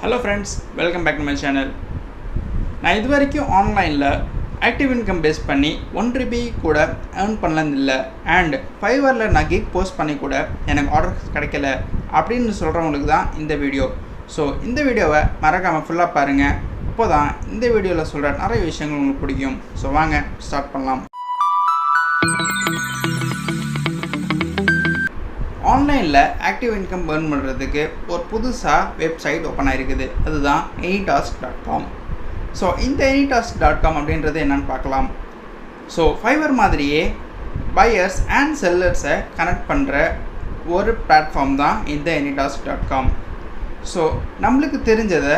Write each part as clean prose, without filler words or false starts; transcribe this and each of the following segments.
Hello friends, welcome back to my channel. நான் இது வரைக்கும் ஆன்லைனில் ஆக்டிவ் இன்கம் பேஸ் பண்ணி ₹1 கூட ஏர்ன் பண்ணலன்னு அண்ட் ஃபைவரில் நான் கிக் போஸ்ட் பண்ணி கூட எனக்கு ஆர்டர் கிடைக்கல அப்படின்னு சொல்கிறவங்களுக்கு தான் இந்த வீடியோ. ஸோ இந்த வீடியோவை மறக்காமல் ஃபுல்லாக பாருங்கள். அப்போ தான் இந்த வீடியோவில் சொல்கிற நிறைய விஷயங்கள் உங்களுக்கு பிடிக்கும். ஸோ வாங்க ஸ்டார்ட் பண்ணலாம். ஆன்லைனில் ஆக்டிவ் இன்கம் ஏர்ன் பண்ணுறதுக்கு ஒரு புதுசாக வெப்சைட் ஓப்பன் ஆகிருக்குது. அதுதான் anytask.com. ஸோ இந்த anytask.com அப்படின்றது என்னென்னு பார்க்கலாம். ஸோ ஃபைவர் மாதிரியே பையர்ஸ் அண்ட் செல்லர்ஸை கனெக்ட் பண்ணுற ஒரு பிளாட்ஃபார்ம் தான் இந்த anytask.com. ஸோ நம்மளுக்கு தெரிஞ்சதை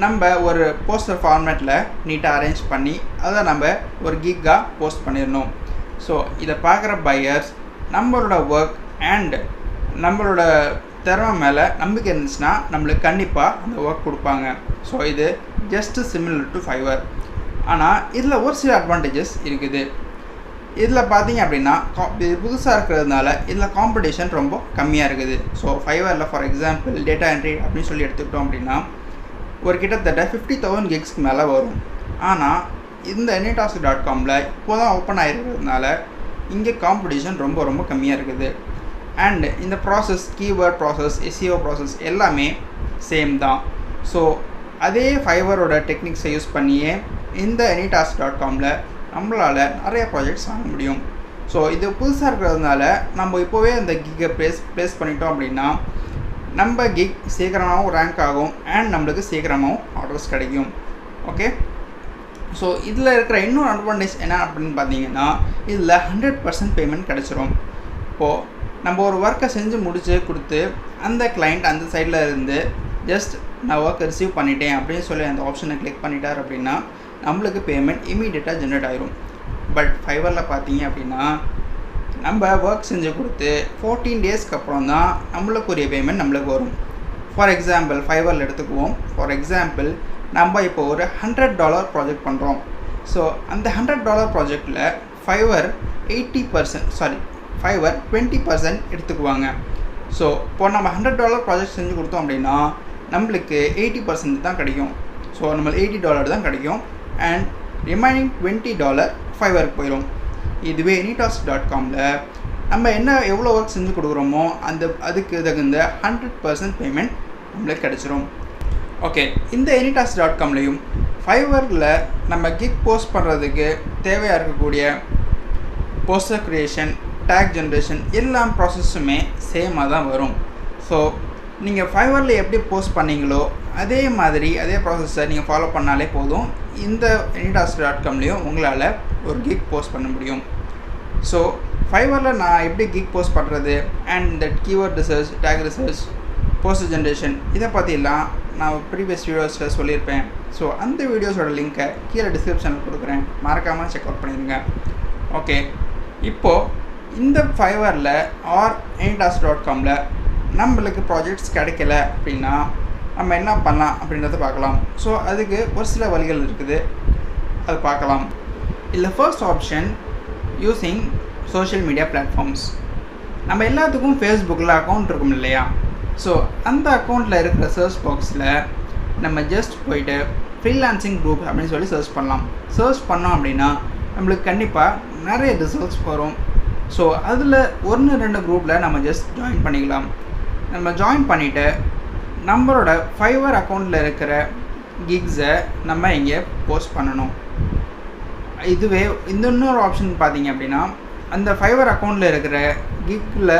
நம்ம ஒரு போஸ்டர் ஃபார்மேட்டில் நீட்டாக அரேஞ்ச் பண்ணி அதை நம்ம ஒரு கிக்காக போஸ்ட் பண்ணிடணும். ஸோ இதை பார்க்குற பையர்ஸ் நம்மளோட ஒர்க் அண்ட் நம்மளோட திறமை மேலே நம்பிக்கை இருந்துச்சுன்னா நம்மளுக்கு கண்டிப்பாக அந்த ஒர்க் கொடுப்பாங்க. ஸோ இது ஜஸ்ட்டு சிமிலர் டு ஃபைவர். ஆனால் இதில் ஒரு சில அட்வான்டேஜஸ் இருக்குது. இதில் பார்த்தீங்க அப்படின்னா இது புதுசாக இருக்கிறதுனால இதில் காம்படிஷன் ரொம்ப கம்மியாக இருக்குது. ஸோ ஃபைவரில் ஃபார் எக்ஸாம்பிள் டேட்டா என்ட்ரி அப்படின்னு சொல்லி எடுத்துக்கிட்டோம் அப்படின்னா ஒரு கிட்டத்தட்ட 50,000 கிக்ஸ்க்கு மேலே வரும். ஆனால் இந்த anytask.comல இப்போ தான் ஓப்பன் ஆகிருக்கிறதுனால இங்கே காம்படிஷன் ரொம்ப கம்மியாக இருக்குது. அண்ட் இந்த process keyword process SEO process எல்லாமே சேம் தான். ஸோ அதே ஃபைவரோட டெக்னிக்ஸை யூஸ் பண்ணியே இந்த anytask.comல நம்மளால் நிறைய ப்ராஜெக்ட்ஸ் வாங்க முடியும். ஸோ இது புதுசாக இருக்கிறதுனால நம்ம இப்போவே அந்த கிக்கை ப்ளேஸ் பண்ணிட்டோம் அப்படின்னா நம்ம கிக் சீக்கிரமாகவும் ரேங்க் ஆகும் அண்ட் நம்மளுக்கு சீக்கிரமாகவும் ஆர்டர்ஸ் கிடைக்கும். ஓகே, ஸோ இதில் இருக்கிற இன்னொரு அட்வான்டேஜ் என்ன அப்படின்னு பார்த்தீங்கன்னா இதில் 100% பேமெண்ட் கிடச்சிரும். இப்போது நம்ம ஒரு ஒர்க்கை செஞ்சு முடித்து கொடுத்து அந்த கிளைண்ட் அந்த சைடில் இருந்து ஜஸ்ட் நான் ஒர்க் ரிசீவ் பண்ணிட்டேன் அப்படின்னு சொல்லி அந்த ஆப்ஷனை கிளிக் பண்ணிட்டார் அப்படின்னா நம்மளுக்கு பேமெண்ட் இமீடியட்டாக ஜென்ரேட் ஆகிரும். பட் ஃபைவரில் பார்த்தீங்க அப்படின்னா நம்ம ஒர்க் செஞ்சு கொடுத்து 14 டேஸ்க்கு அப்புறம் தான் நம்மளுக்குரிய பேமெண்ட் நம்மளுக்கு வரும். ஃபார் எக்ஸாம்பிள் ஃபைவரில் எடுத்துக்குவோம். ஃபார் எக்ஸாம்பிள் நம்ம இப்போ ஒரு $100 ப்ராஜெக்ட் பண்ணுறோம். ஸோ அந்த $100 ப்ராஜெக்டில் ஃபைவர் 20% எடுத்துக்குவாங்க. ஸோ இப்போ நம்ம $100 ப்ராஜெக்ட் செஞ்சு கொடுத்தோம் அப்படின்னா நம்மளுக்கு 80% தான் கிடைக்கும். ஸோ நம்மளுக்கு $80 தான் கிடைக்கும் அண்ட் ரிமைனிங் $20 ஃபைவருக்கு போயிடும். இதுவே anytask.comல நம்ம எவ்வளோ ஒர்க் செஞ்சு கொடுக்குறோமோ அதுக்கு தகுந்த 100% பேமெண்ட் நம்மளுக்கு கிடச்சிரும். ஓகே, இந்த anytask.comலையும் ஃபைவரில் நம்ம கிக் போஸ்ட் பண்ணுறதுக்கு தேவையாக இருக்கக்கூடிய போஸ்டர் க்ரியேஷன் டேக் ஜென்ரேஷன் எல்லா ப்ராசஸுமே சேமாக தான் வரும். ஸோ நீங்கள் ஃபைவரில் எப்படி போஸ்ட் பண்ணீங்களோ அதே மாதிரி அதே ப்ராசஸை நீங்கள் ஃபாலோ பண்ணாலே போதும். இந்த anytask.comலையும் உங்களால் ஒரு கிக் போஸ்ட் பண்ண முடியும். ஸோ ஃபைவரில் நான் எப்படி கிக் போஸ்ட் பண்ணுறது அண்ட் இந்த keyword research take research poster generation இதை பற்றிலாம் நான் ப்ரீவியஸ் வீடியோஸில் சொல்லியிருப்பேன். ஸோ அந்த வீடியோஸோட லிங்க்கை கீழே டிஸ்கிரிப்ஷனில் கொடுக்குறேன், மறக்காமல் செக் அவுட் பண்ணிடுங்க. ஓகே, இப்போது இந்த ஃபைவரில் ஆர் anytask.comல நம்மளுக்கு ப்ராஜெக்ட்ஸ் கிடைக்கல அப்படின்னா நம்ம என்ன பண்ணலாம் அப்படின்றத பார்க்கலாம். ஸோ அதுக்கு ஒரு சில வழிகள் இருக்குது, அது பார்க்கலாம். இல்லை first option using social media platforms. நம்ம எல்லாத்துக்கும் ஃபேஸ்புக்கில் அக்கௌண்ட் இருக்கும் இல்லையா? ஸோ அந்த அக்கௌண்ட்டில் இருக்கிற சர்ச் பாக்ஸில் நம்ம ஜஸ்ட் போயிட்டு ஃப்ரீலான்சிங் குரூப் அப்படின்னு சொல்லி சர்ச் பண்ணலாம். சர்ச் பண்ணோம் அப்படின்னா நம்மளுக்கு கண்டிப்பாக நிறைய ரிசல்ட்ஸ் வரும். ஸோ அதில் 1-2 குரூப்பில் நம்ம ஜஸ்ட் ஜாயின் பண்ணிக்கலாம். நம்ம ஜாயின் பண்ணிவிட்டு நம்மளோட ஃபைவர் அக்கௌண்ட்டில் இருக்கிற கிக்ஸை நம்ம இங்கே போஸ்ட் பண்ணணும். இதுவே இன்னொரு ஆப்ஷன் பார்த்தீங்க அப்படின்னா அந்த ஃபைவர் அக்கௌண்ட்டில் இருக்கிற கிக்கில்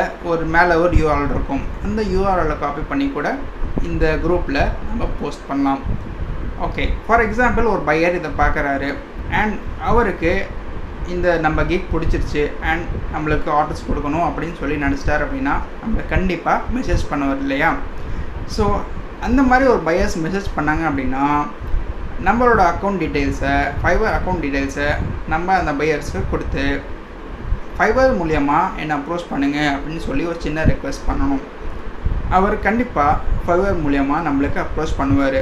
மேலே ஒரு URL இருக்கும். அந்த URLை காப்பி பண்ணி கூட இந்த குரூப்பில் நம்ம போஸ்ட் பண்ணலாம். ஓகே, ஃபார் எக்ஸாம்பிள் ஒரு பையர் இதை பார்க்குறாரு அண்ட் அவருக்கு இந்த நம்ம கிக் பிடிச்சிருச்சு அண்ட் நம்மளுக்கு ஆர்டர்ஸ் கொடுக்கணும் அப்படின்னு சொல்லி நினச்சிட்டார் அப்படின்னா நம்ம கண்டிப்பாக மெசேஜ் பண்ணுவார் இல்லையா? ஸோ அந்த மாதிரி ஒரு பையர்ஸ் மெசேஜ் பண்ணாங்க அப்படின்னா நம்மளோட அக்கௌண்ட் டீட்டெயில்ஸை ஃபைவர் அக்கௌண்ட் டீட்டெயில்ஸை நம்ம அந்த பையர்ஸுக்கு கொடுத்து ஃபைவர் மூலியமாக என்னை அப்ரோச் பண்ணுங்கள் அப்படின்னு சொல்லி ஒரு சின்ன ரெக்வெஸ்ட் பண்ணணும். அவர் கண்டிப்பாக ஃபைவர் மூலியமாக நம்மளுக்கு அப்ரோச் பண்ணுவார்.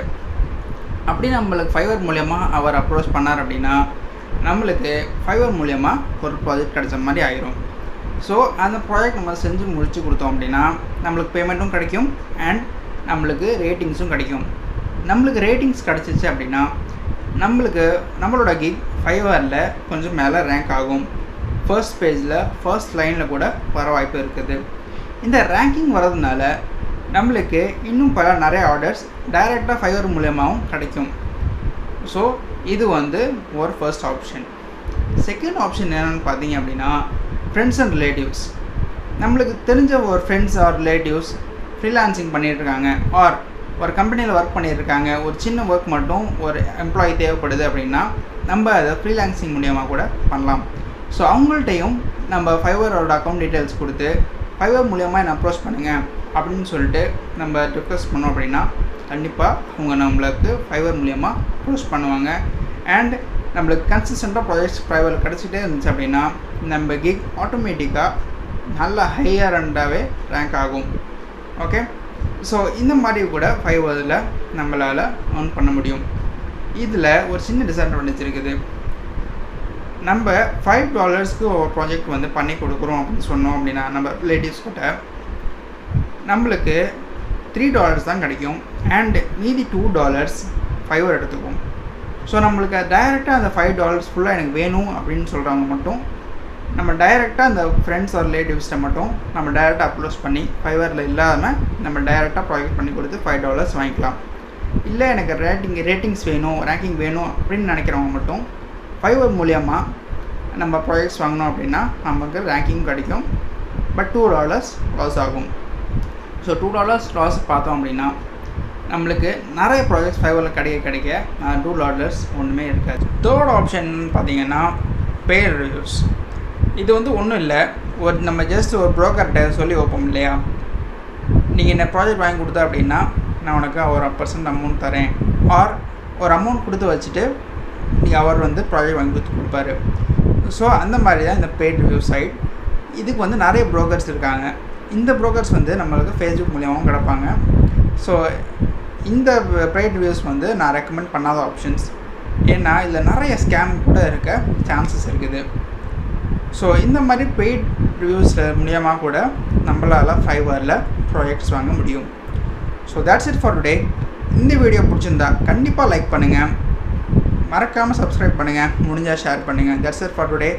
அப்படி நம்மளுக்கு ஃபைவர் மூலியமாக அவர் அப்ரோச் பண்ணார் அப்படின்னா நம்மளுக்கு ஃபைவர் மூலியமாக ஒரு ப்ராஜெக்ட் கிடைச்ச மாதிரி ஆயிரும். ஸோ அந்த ப்ராஜெக்ட் நம்ம செஞ்சு முடிச்சு கொடுத்தோம் அப்படின்னா நம்மளுக்கு பேமெண்ட்டும் கிடைக்கும் அண்ட் நம்மளுக்கு ரேட்டிங்ஸும் கிடைக்கும். நம்மளுக்கு ரேட்டிங்ஸ் கிடச்சிச்சு அப்படின்னா நம்மளோட கிக் ஃபைவரில் கொஞ்சம் மேலே ரேங்க் ஆகும். ஃபர்ஸ்ட் பேஜில் ஃபர்ஸ்ட் லைனில் கூட வர வாய்ப்பு இருக்குது. இந்த ரேங்கிங் வரதுனால நம்மளுக்கு இன்னும் நிறைய ஆர்டர்ஸ் டைரெக்டாக ஃபைவர் மூலமாகவும் கிடைக்கும். ஸோ இது ஒரு ஃபர்ஸ்ட் ஆப்ஷன். செகண்ட் ஆப்ஷன் என்னென்னு பார்த்தீங்க அப்படின்னா ஃப்ரெண்ட்ஸ் அண்ட் ரிலேட்டிவ்ஸ். நம்மளுக்கு தெரிஞ்ச ஒரு ஃப்ரெண்ட்ஸ் ஆர் ரிலேட்டிவ்ஸ் ஃப்ரீலான்சிங் பண்ணிகிட்ருக்காங்க ஆர் ஒரு கம்பெனியில் ஒர்க் பண்ணியிருக்காங்க. ஒரு சின்ன ஒர்க் மட்டும் ஒரு எம்ப்ளாயி தேவைப்படுது அப்படின்னா நம்ம அதை ஃப்ரீலான்சிங் மூலியமாக கூட பண்ணலாம். ஸோ அவங்கள்ட்டையும் நம்ம ஃபைவரோட அக்கௌண்ட் டீட்டெயில்ஸ் கொடுத்து ஃபைவர் மூலியமாக என்ன அப்ரோச் பண்ணுங்கள் அப்படின்னு சொல்லிட்டு நம்ம ரிக்வெஸ்ட் பண்ணோம் அப்படின்னா கண்டிப்பாக அவங்க நம்மளுக்கு ஃபைவர் மூலியமாக அப்ரோச் பண்ணுவாங்க. அண்ட் நம்மளுக்கு கன்சிஸ்டண்ட்டாக ப்ராஜெக்ட்ஸ் ஃபைவரில் கிடச்சிட்டே இருந்துச்சு அப்படின்னா நம்ம கிக் ஆட்டோமேட்டிக்காக நல்லா ஹையர் அண்டாகவே ரேங்க் ஆகும். ஓகே, ஸோ இந்த மாதிரி கூட ஃபைவரில் நம்மளால் ஏர்ன் பண்ண முடியும். இதில் ஒரு சின்ன டிஸ்அட்வான்டேஜ் இருக்குது. நம்ம $5 ஒரு ப்ராஜெக்ட் பண்ணி கொடுக்குறோம் அப்படின்னு சொன்னோம் அப்படின்னா நம்ம ரிலேட்டிவ்ஸ் கிட்ட நம்மளுக்கு $3 தான் கிடைக்கும். அண்ட் மீதி $2 ஃபைவர் எடுத்துக்கும். ஸோ நம்மளுக்கு டைரெக்டாக அந்த $5 ஃபுல்லாக எனக்கு வேணும் அப்படின்னு சொல்கிறவங்க மட்டும் நம்ம டைரெக்டாக அந்த ஃப்ரெண்ட்ஸ் ஆர் ரிலேட்டிவ்ஸ்ட்டை மட்டும் நம்ம டைரெக்டாக அப்ரோச் பண்ணி ஃபைவரில் இல்லாமல் நம்ம டைரெக்டாக ப்ராஜெக்ட் பண்ணி கொடுத்து $5 வாங்கிக்கலாம். இல்லை எனக்கு ரேட்டிங்ஸ் வேணும், ரேங்கிங் வேணும் அப்படின்னு நினைக்கிறவங்க மட்டும் ஃபைவர் மூலியமாக நம்ம ப்ராஜெக்ட்ஸ் வாங்கினோம் அப்படின்னா நமக்கு ரேங்கிங் கிடைக்கும். பட் $2 லாஸ் ஆகும். ஸோ $2 லாஸ் பார்த்தோம் அப்படின்னா நம்மளுக்கு நிறைய ப்ராஜெக்ட்ஸ் ஃபைவரில் கிடைக்க $2 ஒன்றுமே இருக்காது. தேர்ட் ஆப்ஷன் பார்த்தீங்கன்னா பெய்ட் ரிவ்யூஸ். இது ஒன்றும் இல்லை, நம்ம ஜஸ்ட் ஒரு ப்ரோக்கர்கிட்ட சொல்லி வைப்போம் இல்லையா, நீங்கள் என்ன ப்ராஜெக்ட் வாங்கி கொடுத்தா அப்படின்னா நான் உனக்கு ஒரு % அமௌண்ட் தரேன் ஆர் ஒரு அமௌண்ட் கொடுத்து வச்சுட்டு நீங்கள் அவர் ப்ராஜெக்ட் வாங்கி கொடுப்பாரு. ஸோ அந்த மாதிரி தான் இந்த பெய்ட் ரிவ்யூ சைட். இதுக்கு நிறைய ப்ரோக்கர்ஸ் இருக்காங்க. இந்த ப்ரோக்கர்ஸ் நம்மளுக்கு ஃபேஸ்புக் மூலியமாகவும் கிடப்பாங்க. ஸோ இந்த பெய்ட் ரிவ்யூஸ் நான் ரெக்கமெண்ட் பண்ணாத ஆப்ஷன்ஸ். ஏன்னா இதில் நிறைய ஸ்கேம் கூட இருக்க சான்சஸ் இருக்குது. ஸோ இந்த மாதிரி பெய்ட் ரிவ்யூஸ் மூலியமாக கூட நம்மளால் ஃபைவரில் ப்ராஜெக்ட்ஸ் வாங்க முடியும். So that's it for today. இந்த வீடியோ பிடிச்சிருந்தா கண்டிப்பாக லைக் பண்ணுங்கள், மறக்காமல் சப்ஸ்கிரைப் பண்ணுங்கள், முடிஞ்சால் ஷேர் பண்ணுங்கள். that's it for today.